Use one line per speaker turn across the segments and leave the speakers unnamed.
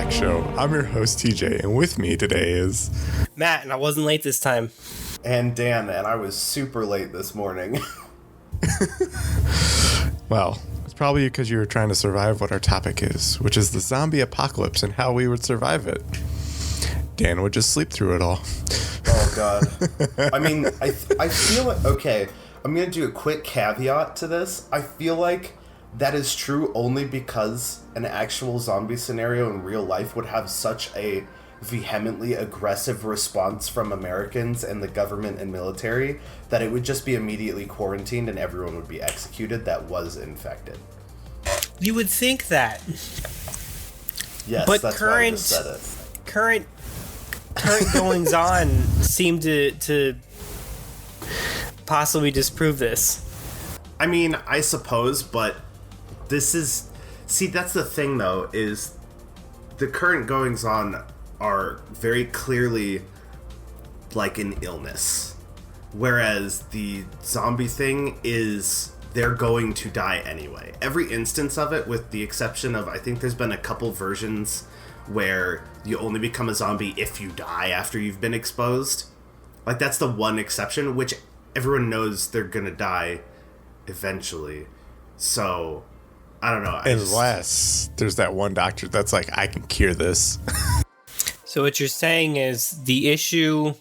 WAQ show. I'm your host, TJ, and with me today is...
Matt, and I wasn't late this time.
And Dan, and I was super late this morning.
Well, it's probably because you were trying to survive what our topic is, which is the zombie apocalypse and how we would survive it. Dan would just sleep through it all.
Oh, God. I mean, I feel like... Okay, I'm going to do a quick caveat to this. I feel like that is true only because an actual zombie scenario in real life would have such a vehemently aggressive response from Americans and the government and military that it would just be immediately quarantined and everyone would be executed that was infected.
You would think that.
Yes,
but
that's why I just said it.
Current goings on seem to possibly disprove this.
I mean, I suppose, but this is... See, that's the thing, though, is the current goings-on are very clearly like an illness. Whereas the zombie thing is they're going to die anyway. Every instance of it, with the exception of, I think there's been a couple versions where you only become a zombie if you die after you've been exposed. Like, that's the one exception, which everyone knows they're gonna die eventually. So... I don't know.
Unless there's that one doctor that's like, I can cure this.
So what you're saying is the issue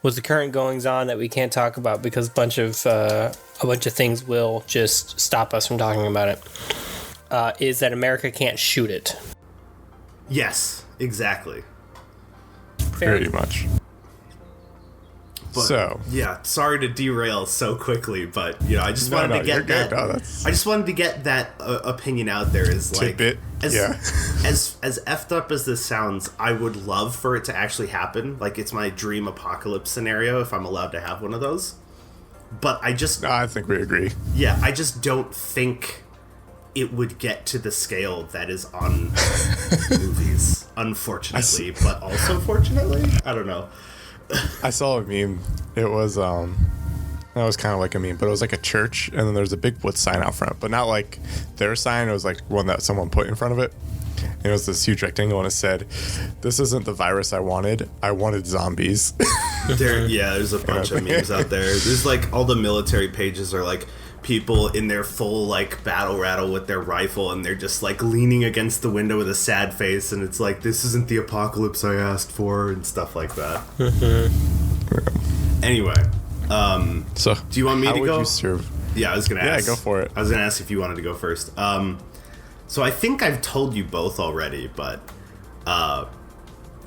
with the current goings on that we can't talk about because a bunch of things will just stop us from talking about it, is that America can't shoot it.
Yes, exactly.
Pretty much.
But,
so
yeah, sorry to derail so quickly, but you know, I just wanted to get that. I just wanted to get that opinion out there. Is like,
tidbit.
as effed up as this sounds, I would love for it to actually happen. Like, it's my dream apocalypse scenario if I'm allowed to have one of those. But I
think we agree.
Yeah, I just don't think it would get to the scale that is on movies, unfortunately, but also fortunately. I don't know.
I saw a meme. It was that was kind of like a meme, but it was like a church, and then there's a Bigfoot sign out front, but not like their sign. It was like one that someone put in front of it. And it was this huge rectangle, and it said, "This isn't the virus I wanted. I wanted zombies."
There's a bunch of memes out there. There's like all the military pages are like people in their full like battle rattle with their rifle, and they're just like leaning against the window with a sad face, and it's like, this isn't the apocalypse I asked for, and stuff like that. Anyway,
so
do you want me to go?
How would you serve?
Yeah, I was gonna ask.
Yeah, go for it.
I was gonna ask if you wanted to go first. So I think I've told you both already, but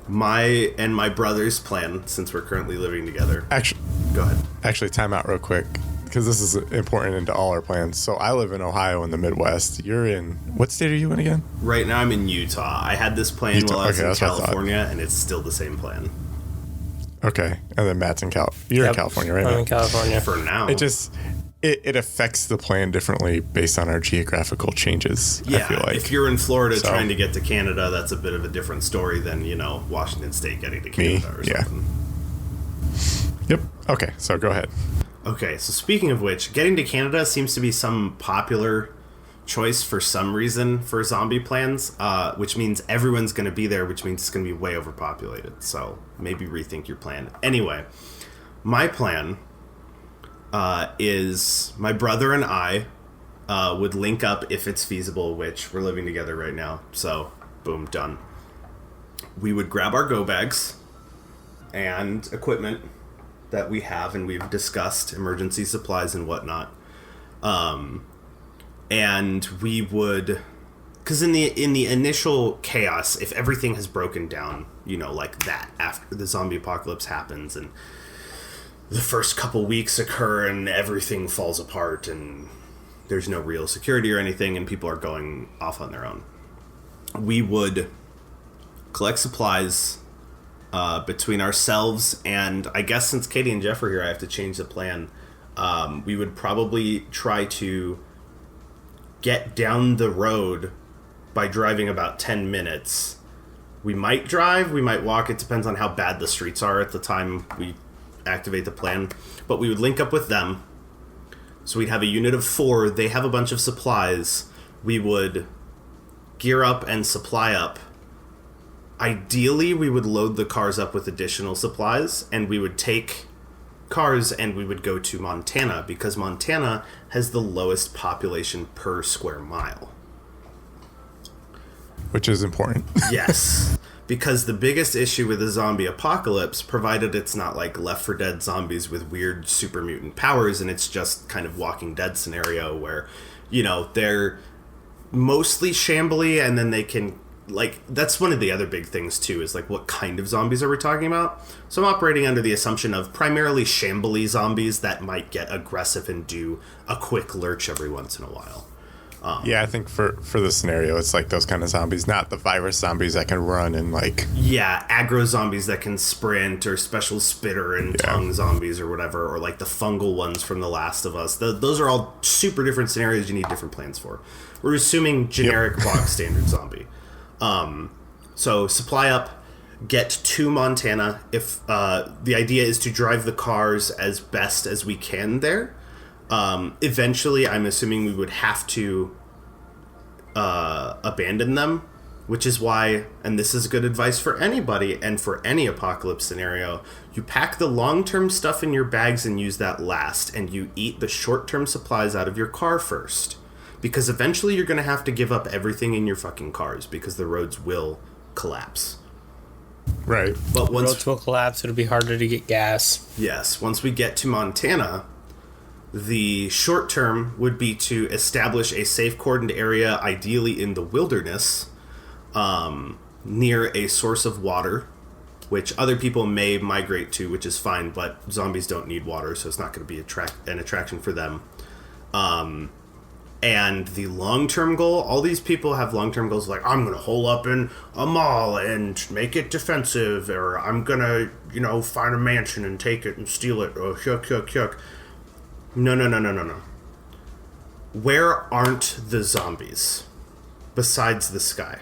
my and my brother's plan, since we're currently living together.
Actually,
go ahead.
Actually, time out real quick, because this is important into all our plans. So I live in Ohio in the Midwest. You're in... What state are you in again?
Right now I'm in Utah. I had this plan while I was in California, and it's still the same plan.
Okay. And then Matt's in You're in California, right?
I'm in California.
For now.
It affects the plan differently based on our geographical changes,
yeah,
I feel like.
If you're in Florida trying to get to Canada, that's a bit of a different story than, you know, Washington State getting to Canada or something.
Yep. Okay, so go ahead.
Okay, so speaking of which, getting to Canada seems to be some popular choice for some reason for zombie plans, which means everyone's going to be there, which means it's going to be way overpopulated. So maybe rethink your plan. Anyway, my plan is my brother and I would link up if it's feasible, which we're living together right now. So, boom, done. We would grab our go bags and equipment that we have and we've discussed, emergency supplies and whatnot, and we would, because in the initial chaos, if everything has broken down, you know, like that, after the zombie apocalypse happens and the first couple weeks occur and everything falls apart and there's no real security or anything and people are going off on their own, we would collect supplies between ourselves, and I guess since Katie and Jeff are here, I have to change the plan. We would probably try to get down the road by driving about 10 minutes. We might drive, we might walk, it depends on how bad the streets are at the time we activate the plan. But we would link up with them. So we'd have a unit of 4, they have a bunch of supplies. We would gear up and supply up ideally we would load the cars up with additional supplies, and we would take cars and we would go to Montana, because Montana has the lowest population per square mile.
Which is important.
Yes. Because the biggest issue with the zombie apocalypse, provided it's not like Left 4 Dead zombies with weird super mutant powers, and it's just kind of Walking Dead scenario where, you know, they're mostly shambly, and then they can, like, that's one of the other big things too, is like, what kind of zombies are we talking about? So I'm operating under the assumption of primarily shambly zombies that might get aggressive and do a quick lurch every once in a while.
Yeah, I think for this scenario, it's like those kind of zombies, not the virus zombies that can run and like...
Yeah, aggro zombies that can sprint, or special spitter and tongue zombies or whatever, or like the fungal ones from The Last of Us. Those are all super different scenarios you need different plans for. We're assuming generic box standard zombie. So supply up, get to Montana. If the idea is to drive the cars as best as we can there. Eventually, I'm assuming we would have to abandon them, which is why, and this is good advice for anybody and for any apocalypse scenario, you pack the long-term stuff in your bags and use that last, and you eat the short-term supplies out of your car first. Because eventually you're going to have to give up everything in your fucking cars, because the roads will collapse.
Right.
But once
Roads will collapse, it'll be harder to get gas.
Yes, once we get to Montana, the short term would be to establish a safe cordoned area, ideally in the wilderness, near a source of water, which other people may migrate to, which is fine, but zombies don't need water, so it's not going to be an attraction for them. And the long-term goal, all these people have long-term goals like, I'm going to hole up in a mall and make it defensive, or I'm going to, you know, find a mansion and take it and steal it, or yuck. No. Where aren't the zombies besides the sky?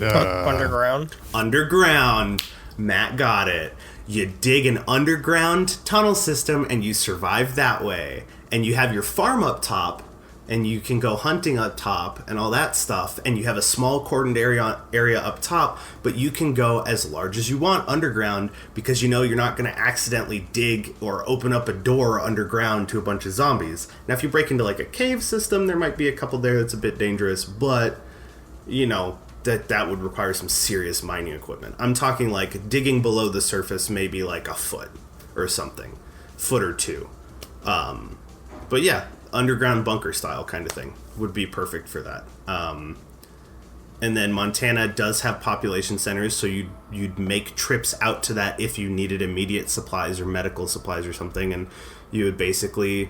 Underground?
Underground. Matt got it. You dig an underground tunnel system and you survive that way. And you have your farm up top, and you can go hunting up top and all that stuff, and you have a small cordoned area up top, but you can go as large as you want underground, because you know you're not going to accidentally dig or open up a door underground to a bunch of zombies. Now, if you break into like a cave system, there might be a couple there that's a bit dangerous, but, you know, that would require some serious mining equipment. I'm talking like digging below the surface, maybe like a foot or something, foot or two. But yeah, underground bunker style kind of thing would be perfect for that. And then Montana does have population centers, so you'd make trips out to that if you needed immediate supplies or medical supplies or something, and you would basically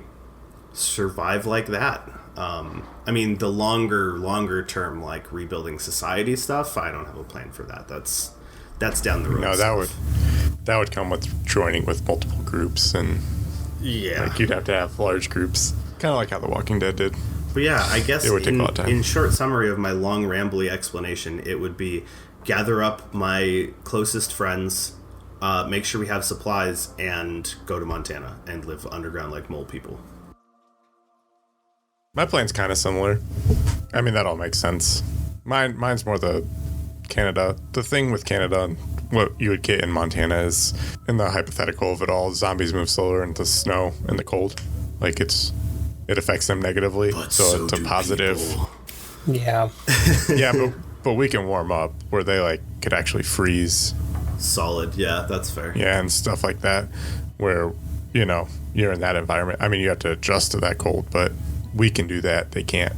survive like that. I mean, the longer term, like rebuilding society stuff, I don't have a plan for that. That's down the road.
No, that would come with joining with multiple groups, and
yeah,
like you'd have to have large groups, kind of like how The Walking Dead did.
But yeah, I guess
it would take a lot of time.
In short summary of my long rambly explanation, it would be gather up my closest friends, make sure we have supplies, and go to Montana and live underground like mole people.
My plan's kind of similar. I mean, that all makes sense. Mine's more the Canada. The thing with Canada and what you would get in Montana is, in the hypothetical of it all, zombies move slower into snow and the cold. Like it affects them negatively. So it's a positive.
People.
Yeah.
Yeah, but we can warm up where they like could actually freeze.
Solid. Yeah, that's fair.
Yeah, and stuff like that, where, you know, you're in that environment. I mean, you have to adjust to that cold, but we can do that. They can't.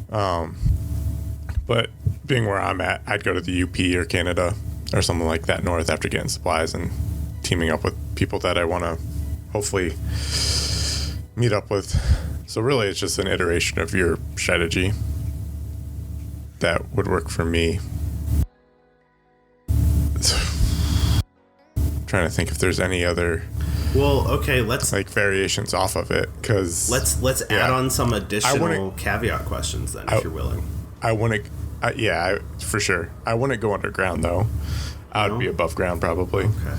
But being where I'm at, I'd go to the UP or Canada or something like that north after getting supplies and teaming up with people that I want to hopefully meet up with. So really, it's just an iteration of your strategy that would work for me. Trying to think if there's any other
let's
like variations off of it, because
let's add on some additional caveat questions then, if you're willing.
I want to, for sure. I wouldn't go underground though. I would be above ground probably.
Okay.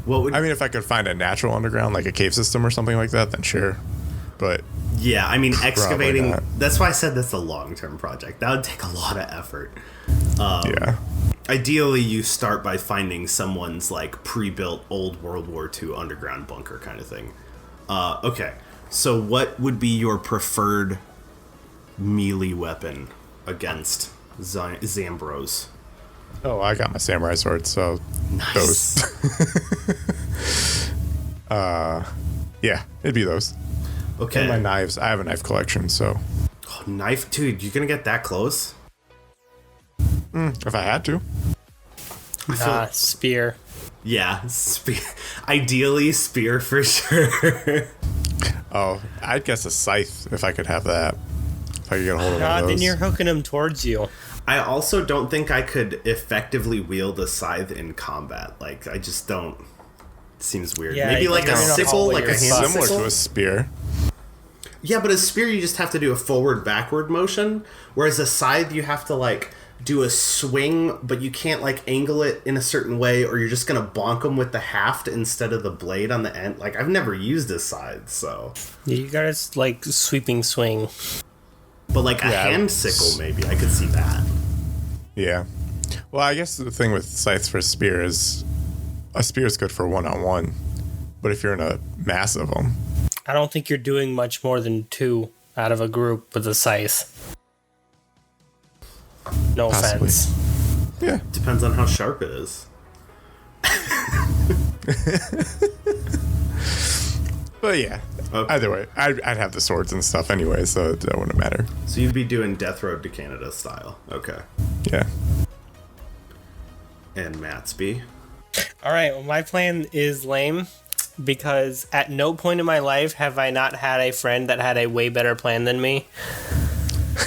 I mean, if I could find a natural underground, like a cave system or something like that, then sure. But
Yeah, I mean, excavating.
not.
That's why I said that's a long-term project. That would take a lot of effort.
Yeah.
Ideally, you start by finding someone's like pre-built old World War II underground bunker kind of thing. Okay, so what would be your preferred melee weapon against Zambros?
Oh, I got my samurai sword, so
Nice.
those. Yeah, it'd be those.
Okay.
And my knives. I have a knife collection, so
Oh, knife, dude, you gonna get that close?
if I had to.
Spear.
Yeah, spear. Ideally, spear for sure.
Oh, I'd guess a scythe if I could have that. If I could get a hold of one of
Then
those.
you're hooking them towards you.
I also don't think I could effectively wield a scythe in combat. Like, I just don't. It seems weird.
Yeah,
Maybe like
you're
a
in a
sickle,
hallway,
like a
you're
hand
Similar
sickle.
to a spear.
Yeah, but a spear you just have to do a forward-backward motion, whereas a scythe you have to like do a swing, but you can't like angle it in a certain way, or you're just gonna bonk them with the haft instead of the blade on the end. Like, I've never used a scythe, so.
You got to like sweeping swing.
But like a
Yeah,
hand sickle, maybe I could see that.
Yeah. Well, I guess the thing with scythes for spear is a spear is good for one-on-one, but if you're in a mass of them,
I don't think you're doing much more than 2 out of a group with a scythe. No
Possibly.
offense.
yeah.
Depends on how sharp it is.
But yeah,
Okay.
either way, I'd have the swords and stuff anyway, so that wouldn't matter.
So you'd be doing Death Road to Canada style. Okay.
Yeah.
And Matsby.
All right, well, my plan is lame because at no point in my life have I not had a friend that had a way better plan than me.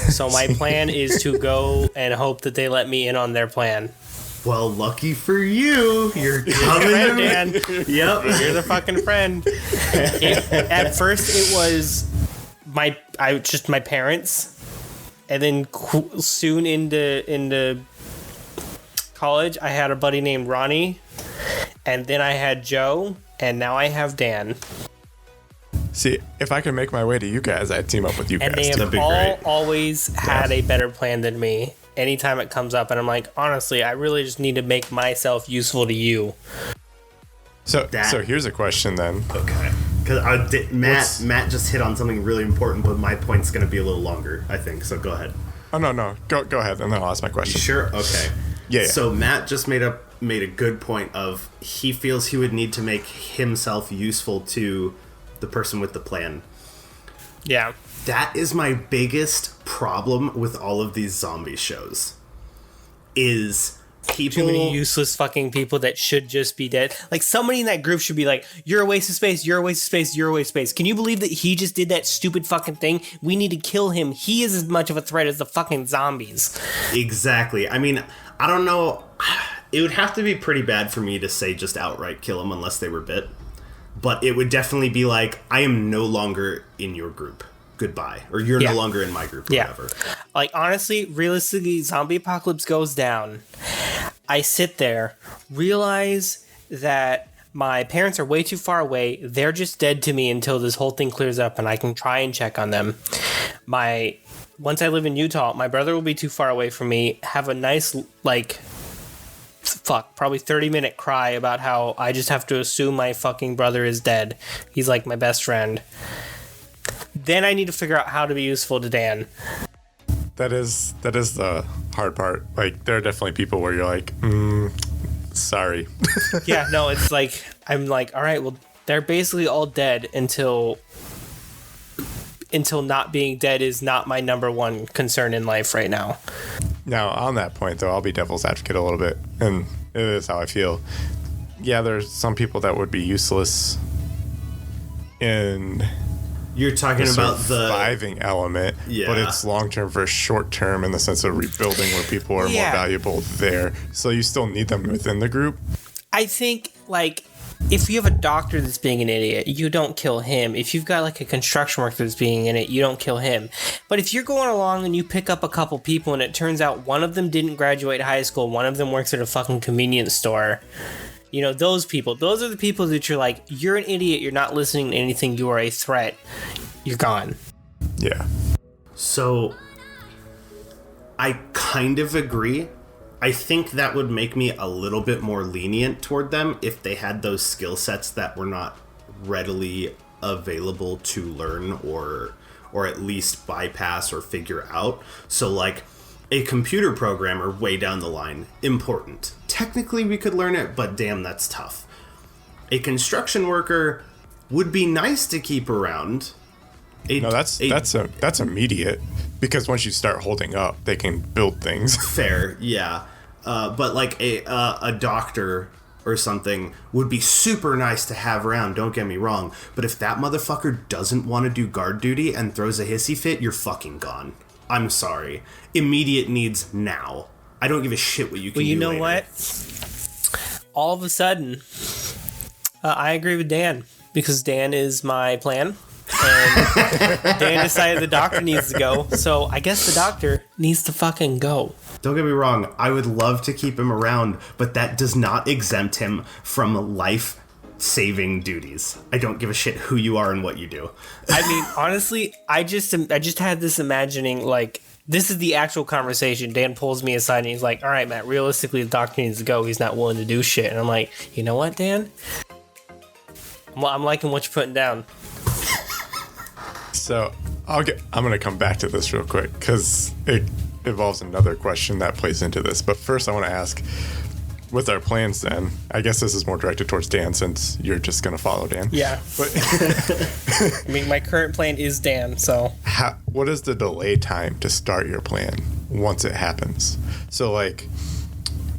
So my plan is to go and hope that they let me in on their plan.
Well, lucky for you, you're coming.
Friend, Dan.
Yep.
You're the fucking friend. At first, it was my parents, and then soon into college, I had a buddy named Ronnie, and then I had Joe, and now I have Dan.
See, if I could make my way to you guys, I'd team up with you
And
guys.
they
too.
have
be
all
great.
always had a better plan than me. Anytime it comes up, and I'm like, honestly, I really just need to make myself useful to you.
So
That-
here's a question then.
Okay. Because Matt just hit on something really important, but my point's going to be a little longer, I think. So go ahead.
Oh no, go ahead, and then I'll ask my
You
question.
sure? Okay.
Yeah.
So Matt just made a good point of he feels he would need to make himself useful to the person with the plan.
Yeah.
That is my biggest problem with all of these zombie shows. Is people
Too many useless fucking people that should just be dead. Like, somebody in that group should be like, you're a waste of space, you're a waste of space, you're a waste of space. Can you believe that he just did that stupid fucking thing? We need to kill him. He is as much of a threat as the fucking zombies.
Exactly. I mean, I don't know. It would have to be pretty bad for me to say just outright kill them unless they were bit. But it would definitely be like, I am no longer in your group. Goodbye. Or you're
Yeah.
no longer in my group or
Yeah.
whatever.
Like, honestly, realistically, zombie apocalypse goes down. I sit there, realize that my parents are way too far away. They're just dead to me until this whole thing clears up and I can try and check on them. Once I live in Utah, my brother will be too far away from me. Have a nice, probably 30-minute cry about how I just have to assume my fucking brother is dead. He's like my best friend. Then I need to figure out how to be useful to Dan.
That is the hard part. Like, there are definitely people where you're like, sorry.
Yeah, no, it's like, I'm like, all right, well, they're basically all dead until not being dead is not my number one concern in life right now.
Now, on that point, though, I'll be devil's advocate a little bit, and it is how I feel. Yeah, there's some people that would be useless in
You're talking
the
about the...
surviving element,
Yeah.
but it's long-term versus short-term in the sense of rebuilding where people are
Yeah.
more valuable there. So you still need them within the group.
I think, like, if you have a doctor that's being an idiot, you don't kill him. If you've got, like, a construction worker that's being in it, you don't kill him. But if you're going along and you pick up a couple people and it turns out one of them didn't graduate high school, one of them works at a fucking convenience store, you know, those are the people that you're like, you're an idiot, you're not listening to anything, you are a threat, you're gone.
Yeah.
So I kind of agree. I think that would make me a little bit more lenient toward them if they had those skill sets that were not readily available to learn or at least bypass or figure out. So like a computer programmer way down the line, important. Technically we could learn it, but damn, that's tough. A construction worker would be nice to keep around.
That's immediate, because once you start holding up, they can build things.
Fair, yeah. But like a doctor or something would be super nice to have around, don't get me wrong. But if that motherfucker doesn't want to do guard duty and throws a hissy fit, you're fucking gone. I'm sorry. Immediate needs now. I don't give a shit what you can do.
Well, you know
later.
what? All of a sudden, I agree with Dan, because Dan is my plan. And Dan decided the doctor needs to go, so I guess the doctor needs to fucking go.
Don't get me wrong, I would love to keep him around, but that does not exempt him from life-saving duties. I don't give a shit who you are and what you do.
I mean, honestly, I just had this imagining, like, this is the actual conversation. Dan pulls me aside and he's like, all right, Matt, realistically, the doctor needs to go. He's not willing to do shit. And I'm like, you know what, Dan? I'm liking what you're putting down.
So I'm going to come back to this real quick, because it involves another question that plays into this. But first I want to ask, with our plans then, I guess this is more directed towards Dan, since you're just going to follow Dan.
Yeah.
But
I mean, my current plan is Dan, so.
what is the delay time to start your plan once it happens? So, like,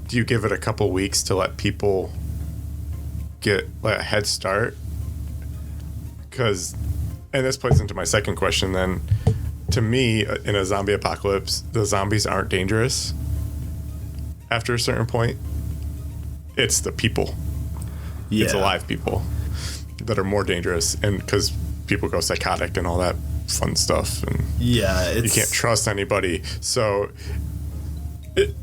do you give it a couple weeks to let people get a head start? Because, and this plays into my second question then, to me, in a zombie apocalypse, the zombies aren't dangerous after a certain point. It's the people.
Yeah.
It's alive people that are more dangerous, and because people go psychotic and all that fun stuff, and
yeah,
you can't trust anybody. So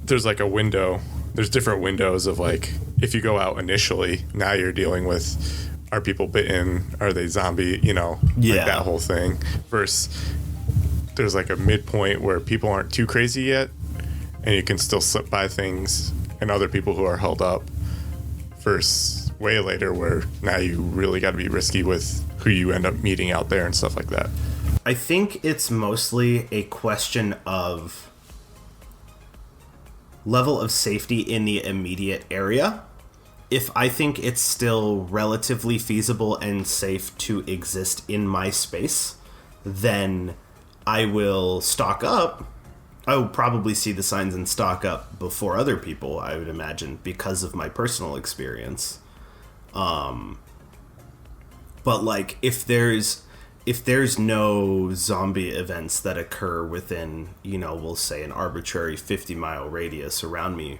there's like a window. There's different windows of, like, if you go out initially, now you're dealing with, are people bitten? Are they zombie? You know,
yeah,
like that whole thing. Versus there's like a midpoint where people aren't too crazy yet, and you can still slip by things and other people who are held up. Versus way later, where now you really got to be risky with who you end up meeting out there and stuff like that.
I think it's mostly a question of level of safety in the immediate area. If I think it's still relatively feasible and safe to exist in my space, then I will stock up. I will probably see the signs and stock up before other people, I would imagine, because of my personal experience. But like, if there's no zombie events that occur within, you know, we'll say an arbitrary 50-mile radius around me,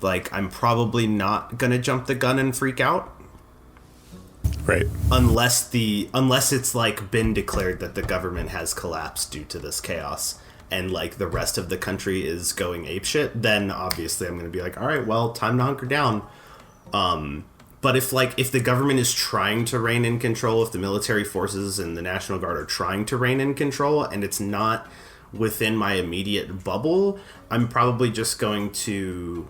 like, I'm probably not gonna jump the gun and freak out.
Right.
Unless it's like been declared that the government has collapsed due to this chaos, and like the rest of the country is going apeshit, then obviously I'm gonna be like, all right, well, time to hunker down. But if the government is trying to rein in control, if the military forces and the National Guard are trying to rein in control, and it's not within my immediate bubble, I'm probably just going to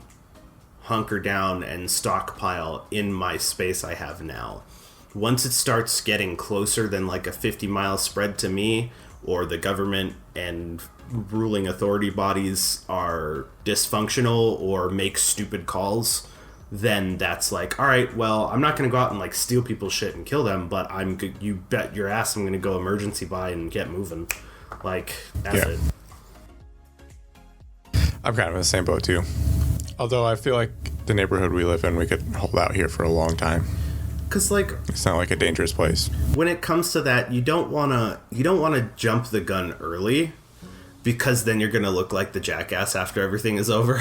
hunker down and stockpile in my space I have now. Once it starts getting closer than like a 50-mile spread to me, or the government and ruling authority bodies are dysfunctional or make stupid calls, then that's like, all right, well, I'm not going to go out and like steal people's shit and kill them, but you bet your ass I'm going to go emergency buy and get moving. Like, that's it.
I'm kind of in the same boat too. Although I feel like the neighborhood we live in, we could hold out here for a long time. Because, like, it's not like a dangerous place.
When it comes to that, you don't want to jump the gun early, because then you're going to look like the jackass after everything is over.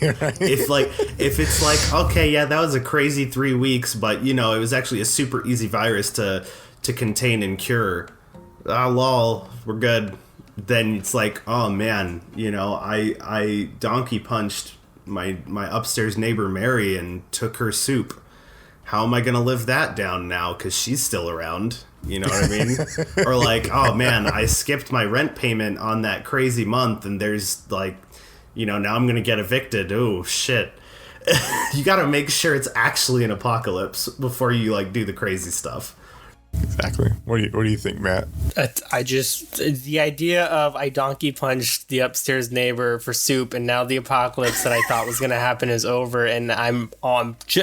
Yeah, right.
If it's like, okay, yeah, that was a crazy 3 weeks, but, you know, it was actually a super easy virus to contain and cure. Ah, lol, we're good. Then it's like, oh man, you know, I donkey punched my upstairs neighbor Mary and took her soup. How am I gonna live that down now? Because she's still around. You know what I mean? Or like, oh man, I skipped my rent payment on that crazy month, and there's like, now I'm gonna get evicted. Oh shit. You gotta make sure it's actually an apocalypse before you like do the crazy stuff.
Exactly. What do you think, Matt?
The idea of I donkey punched the upstairs neighbor for soup, and now the apocalypse that I thought was going to happen is over, and I'm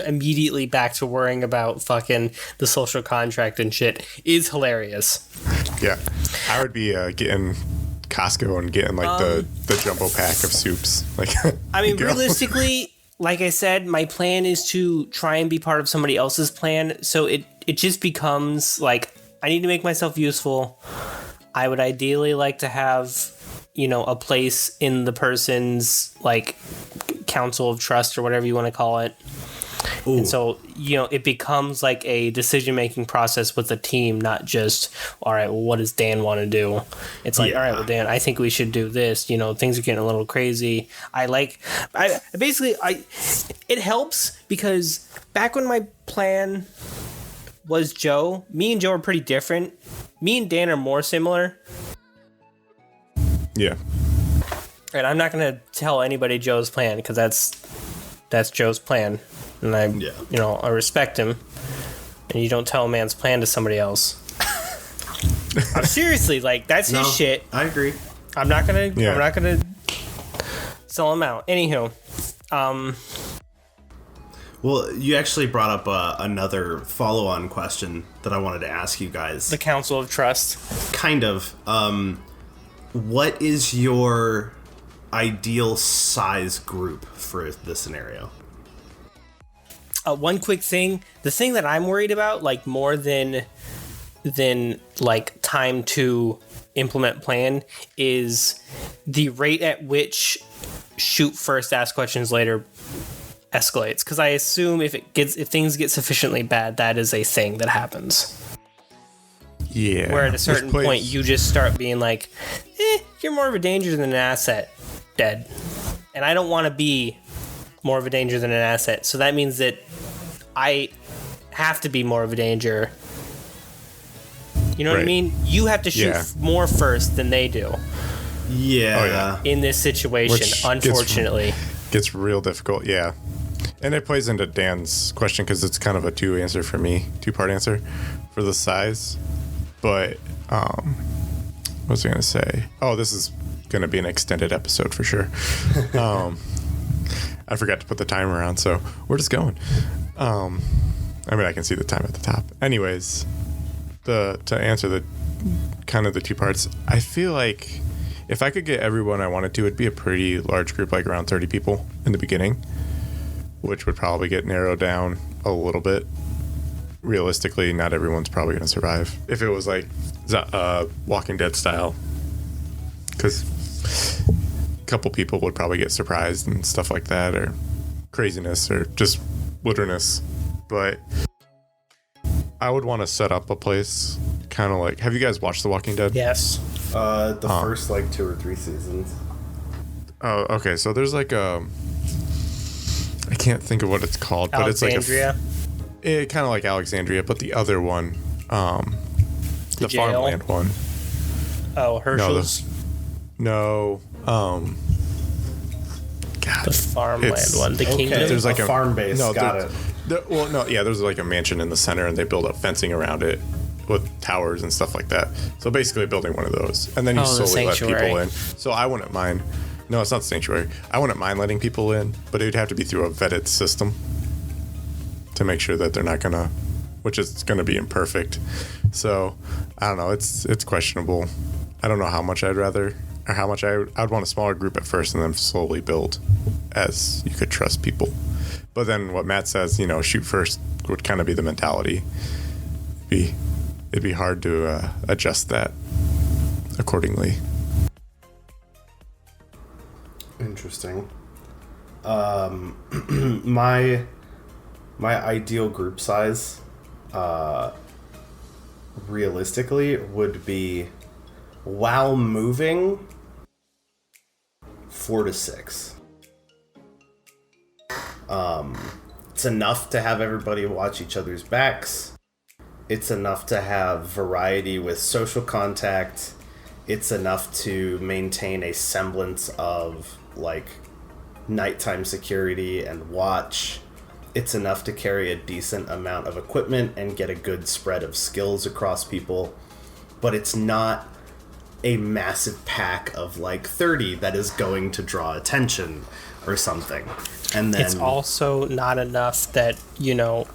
immediately back to worrying about fucking the social contract and shit is hilarious.
Yeah. I would be getting Costco and getting like the jumbo pack of soups. Like,
I mean, realistically, like I said, my plan is to try and be part of somebody else's plan, so it just becomes like I need to make myself useful. I would ideally like to have, a place in the person's like council of trust or whatever you want to call it. Ooh. And so, it becomes like a decision-making process with the team, not just, all right, well, what does Dan want to do? It's like, all right, well, Dan, I think we should do this. Things are getting a little crazy. It helps because back when my plan was Joe, me and Joe are pretty different. Me and Dan are more similar.
Yeah.
And I'm not going to tell anybody Joe's plan because that's Joe's plan. And I respect him. And you don't tell a man's plan to somebody else. Seriously, like that's his shit.
I agree.
I'm not gonna sell him out. Anywho,
well, you actually brought up another follow-on question that I wanted to ask you guys.
The Council of Trust.
Kind of. What is your ideal size group for this scenario?
One quick thing. The thing that I'm worried about, like more than like time to implement plan, is the rate at which shoot first, ask questions later escalates. Because I assume if things get sufficiently bad, that is a thing that happens.
Yeah.
Where at a certain point you just start being like, you're more of a danger than an asset. Dead. And I don't want to be more of a danger than an asset. So that means that I have to be more of a danger. You know what I mean? You have to shoot more first than they do.
Yeah.
Oh, yeah.
In this situation, unfortunately.
Gets real difficult, yeah. And it plays into Dan's question because it's kind of a two-part answer for the size. But, what was I going to say? Oh, this is going to be an extended episode for sure. I forgot to put the timer on, so we're just going. I can see the time at the top. Anyways, to answer the kind of the two parts, I feel like if I could get everyone I wanted to, it'd be a pretty large group, like around 30 people in the beginning, which would probably get narrowed down a little bit. Realistically, not everyone's probably going to survive. If it was like Walking Dead style, because a couple people would probably get surprised and stuff like that, or craziness, or just wilderness. But I would want to set up a place kind of like, have you guys watched The Walking Dead?
Yes.
The first like 2 or 3 seasons.
Oh, okay. So there's like I can't think of what it's called, but it's like kind of like Alexandria, but the other one, the
jail?
farmland one.
Oh, Herschel's.
No. God.
The farmland one. The kingdom.
There's like a farm base. No, got it.
There's like a mansion in the center, and they build up fencing around it with towers and stuff like that. So basically building one of those, and then you slowly let people in. So I wouldn't mind. No, it's not sanctuary. I wouldn't mind letting people in, but it would have to be through a vetted system to make sure that they're not gonna, which is gonna be imperfect. So I don't know. It's questionable. I don't know how much I'd rather, or how much I'd want a smaller group at first, and then slowly build as you could trust people. But then what Matt says, shoot first would kind of be the mentality. It'd be hard to adjust that accordingly.
Interesting. My ideal group size, realistically, would be, while moving, 4 to 6. It's enough to have everybody watch each other's backs. It's enough to have variety with social contact. It's enough to maintain a semblance of, like, nighttime security and watch. It's enough to carry a decent amount of equipment and get a good spread of skills across people. But it's not a massive pack of, like, 30 that is going to draw attention or something. And then
it's also not enough that, you know,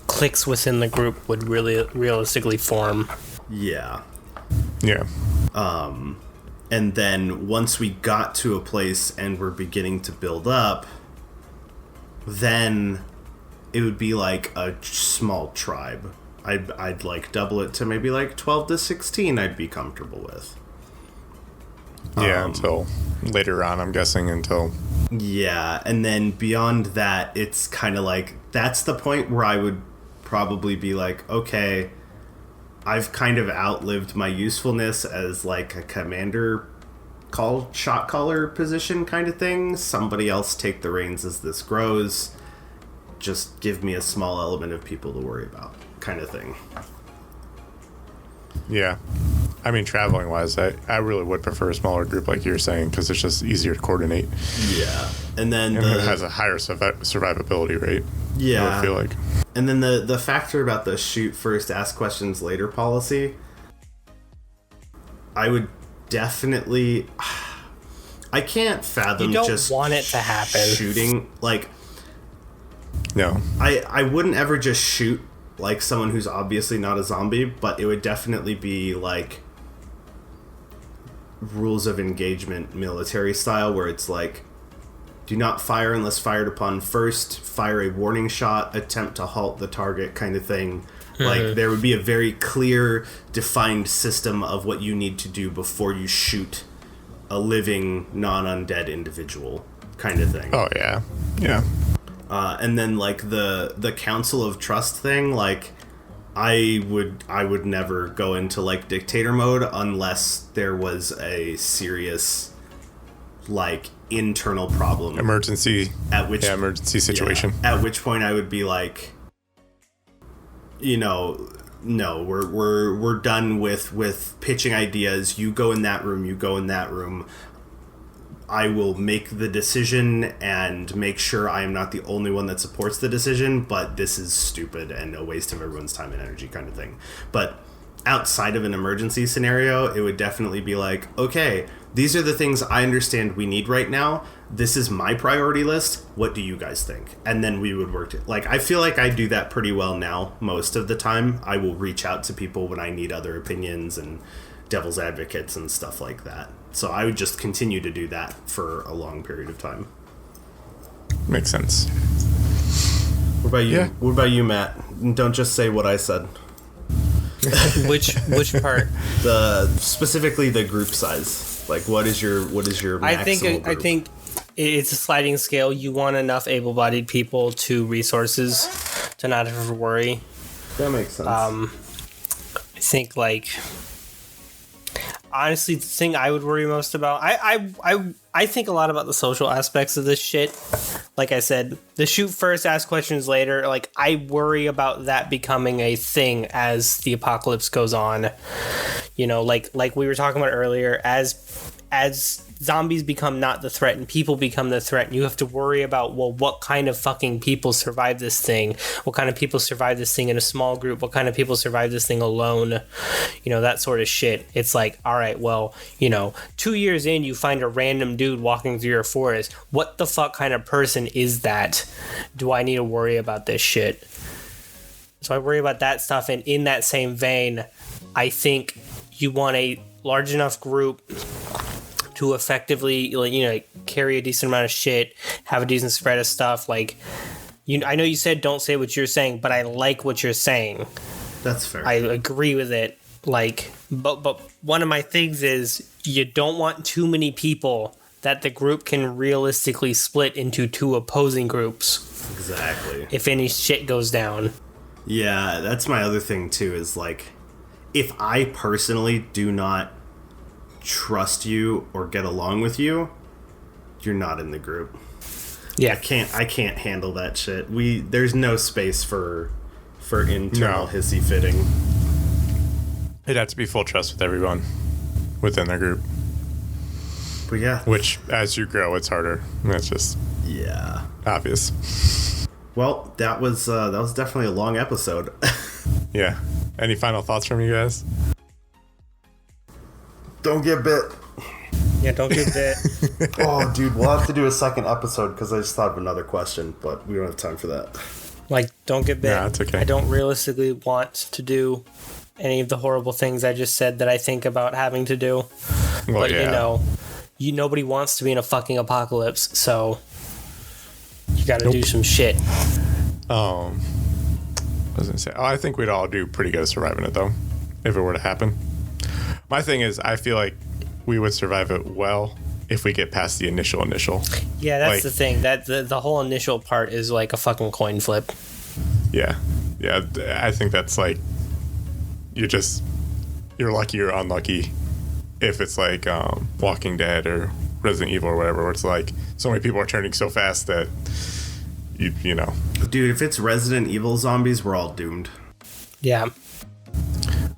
cliques within the group would really realistically form.
Yeah.
Yeah.
And then once we got to a place and we're beginning to build up, then it would be like a small tribe. I'd like double it to maybe like 12 to 16 I'd be comfortable with.
Yeah, until later on, I'm guessing, until...
Yeah, and then beyond that, it's kind of like, that's the point where I would probably be like, okay, I've kind of outlived my usefulness as like a commander shot caller position kind of thing. Somebody else take the reins as this grows. Just give me a small element of people to worry about kind of thing.
Yeah. I mean, traveling wise, I really would prefer a smaller group like you're saying, because it's just easier to coordinate.
Yeah. And then
it has a higher survivability rate.
Yeah.
I would feel like.
And then the factor about the shoot first, ask questions later policy, I would definitely... I can't fathom
you don't
just
want it to happen.
Shooting. Like,
No.
I wouldn't ever just shoot like someone who's obviously not a zombie, but it would definitely be like rules of engagement military style, where it's like, do not fire unless fired upon first, fire a warning shot, attempt to halt the target kind of thing. Like, there would be a very clear, defined system of what you need to do before you shoot a living, non-undead individual kind of thing.
Oh, yeah. Yeah.
And then, like, the Council of Trust thing, like, I would never go into, like, dictator mode unless there was a serious, like, internal problem.
Emergency situation.
Yeah, at which point I would be like, you know, no, we're done with pitching ideas. You go in that room, you go in that room. I will make the decision and make sure I am not the only one that supports the decision, but this is stupid and a waste of everyone's time and energy kind of thing. But outside of an emergency scenario, it would definitely be like, okay, these are the things I understand we need right now. This is my priority list. What do you guys think? And then we would work like, I feel like I do that pretty well now. Most of the time, I will reach out to people when I need other opinions and devil's advocates and stuff like that. So I would just continue to do that for a long period of time.
Makes sense.
What about you?
Yeah.
What about you, Matt? Don't just say what I said.
Which part?
Specifically the group size. Like, what is your maximum group?
I think it's a sliding scale. You want enough able-bodied people to resources to not have to worry.
That makes sense.
I think, like, honestly, the thing I would worry most about, I think a lot about the social aspects of this shit. Like I said, the shoot first, ask questions later. Like, I worry about that becoming a thing as the apocalypse goes on. You know, like we were talking about earlier, as zombies become not the threat and people become the threat, and you have to worry about, well, what kind of fucking people survive this thing? What kind of people survive this thing in a small group? What kind of people survive this thing alone? You know, that sort of shit. It's like, all right, well, you know, 2 years in, you find a random dude walking through your forest. What the fuck kind of person is that? Do I need to worry about this shit? So I worry about that stuff, and in that same vein, I think you want a large enough group to effectively, you know, carry a decent amount of shit, have a decent spread of stuff. Like, I know you said don't say what you're saying, but I like what you're saying.
That's fair.
I agree with it. Like, but one of my things is you don't want too many people that the group can realistically split into two opposing groups.
Exactly.
If any shit goes down.
Yeah, that's my other thing too, is like, if I personally do not trust you or get along with you, you're not in the group.
Yeah.
I can't handle that shit. There's no space for for internal
No.
hissy fitting.
It'd have to be full trust with everyone within the group.
But yeah.
Which, as you grow, it's harder. That's just obvious.
Well, that was definitely a long episode.
Yeah. Any final thoughts from you guys?
Don't get bit.
Yeah, don't get that.
Oh, dude, we'll have to do a second episode because I just thought of another question, but we don't have time for that.
Like, don't get bit.
Yeah, it's okay.
I don't realistically want to do any of the horrible things I just said that I think about having to do.
Well,
But,
yeah.
nobody wants to be in a fucking apocalypse, so you gotta do some shit.
I was gonna say, I think we'd all do pretty good at surviving it, though, if it were to happen. My thing is, I feel like we would survive it well if we get past the initial.
Yeah, that's
Like-
the thing. That the whole initial part is like a fucking coin flip.
Yeah. I think that's like you're lucky or unlucky if it's like Walking Dead or Resident Evil or whatever, where it's like so many people are turning so fast that you know.
Dude, if it's Resident Evil zombies, we're all doomed.
Yeah.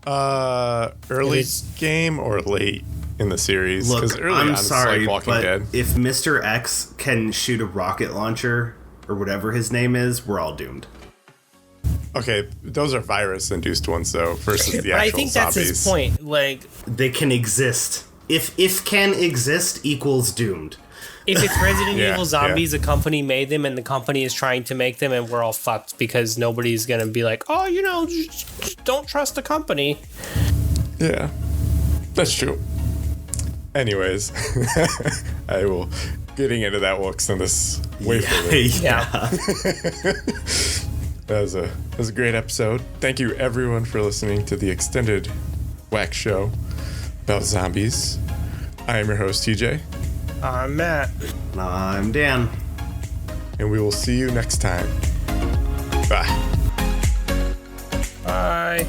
Early
It is-
game or late in the series?
Look,
early
I'm
on, it's
sorry,
like Walking
but
Dead.
if Mr. X can shoot a rocket launcher or whatever his name is, we're all doomed.
Okay, those are virus-induced ones though, versus the
But
actual
I think that's
zombies.
his point. Like,
They can exist. If can exist equals doomed.
if it's Resident
Yeah,
Evil zombies, a company made them and the company is trying to make them and we're all fucked because nobody's going to be like, oh, just don't trust the company.
Yeah, that's true. Anyways, I will. Getting into that will extend this way further.
Yeah.
That was a great episode. Thank you everyone for listening to the extended WAQ show about zombies. I am your host TJ,
I'm Matt.
I'm Dan.
and we will see you next time. Bye.
Bye.